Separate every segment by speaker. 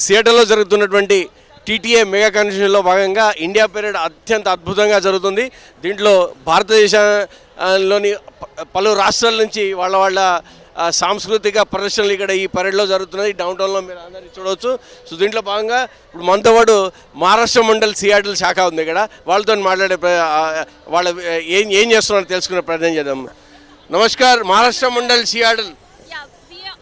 Speaker 1: సియాటల్లో జరుగుతున్నటువంటి TTA mega కన్వెన్షన్లో భాగంగా India parade అత్యంత అద్భుతంగా జరుగుతుంది. దీంట్లో భారతదేశంలోని పలు రాష్ట్రాల నుంచి వాళ్ళ సాంస్కృతిక ప్రదర్శనలు ఇక్కడ ఈ పరేడ్లో జరుగుతున్నాయి. డౌన్ టౌన్లో మీరు అందరినీ చూడవచ్చు. సో దీంట్లో భాగంగా ఇప్పుడు మనతో పాటు మహారాష్ట్ర మండల్ సియాటల్ శాఖ ఉంది. ఇక్కడ వాళ్ళతో మాట్లాడే వాళ్ళ ఏం చేస్తున్నారో తెలుసుకునే ప్రయత్నం చేద్దాం. नमस्कार. महाराष्ट्र मंडल सियाटल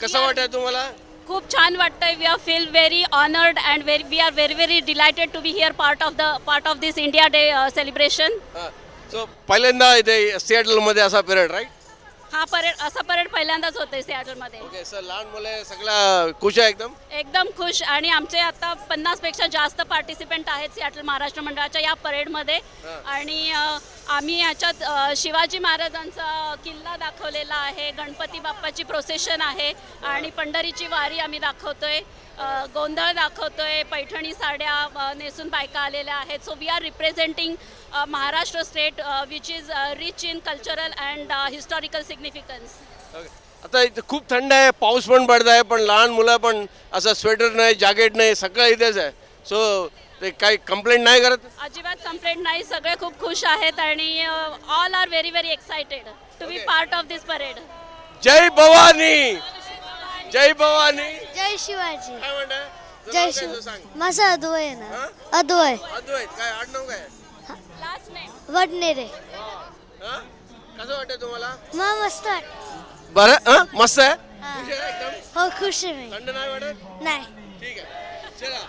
Speaker 1: कसं वाटतंय तुम्हाला?
Speaker 2: खूप छान वाटतंय. We are feel very honoured and we are very delighted to be here part of this India day celebration.
Speaker 1: So पहिल्यांदा इथे सियाटल मध्ये असा पिरियड राईट?
Speaker 2: हा असा परेड पहिल्यांदाच होतोय सियाटल मध्ये.
Speaker 1: ओके सर, लहान मुले सगळं खुश आहे
Speaker 2: एकदम खुश. आणि आमचे आता 50 पेक्षा जास्त पार्टिसिपेंट आहेत सियाटल महाराष्ट्र मंडळाच्या या परेडमध्ये. आणि आम्ही याच्यात शिवाजी महाराजांचा किल्ला दाखवलेला आहे, गणपती बाप्पाची प्रोसेशन आहे आणि पंढरीची वारी आम्ही दाखवतोय, गोंधळ दाखवतोय, पैठणी साड्या नेसून बायका आलेल्या आहेत. So we are representing Maharashtra state which is rich in cultural and historical significance.
Speaker 1: आता इथे खूप थंड आहे, पाऊस पण पडत आहे, पण लहान मुलं पण असं स्वेटर नाही, जॅकेट नाही, सगळं इथेच आहे. सो ते काही कंप्लेंट नाही करत?
Speaker 2: अजिबात कंप्लेंट नाही. सगळे खूप खुश आहेत आणि all are very excited to be part of this parade.
Speaker 1: जय भवानी, जय भवानी,
Speaker 3: जय शिवाजी.
Speaker 1: काय म्हणताय?
Speaker 3: जय शिव. माझा अद्वय आहे ना. अद्वय
Speaker 1: अद्वैत. काय आडनाव काय?
Speaker 2: Last name
Speaker 3: Wadnere.
Speaker 1: कसं वाटतंय तुम्हाला?
Speaker 3: मस्त वाट.
Speaker 1: बरं मस्त आहे.
Speaker 3: हा.
Speaker 1: खुश आहे एकदम?
Speaker 3: हो खुश आहे मी.
Speaker 1: थंड नाही वाटत?
Speaker 3: नाही.
Speaker 1: ठीक आहे, चला.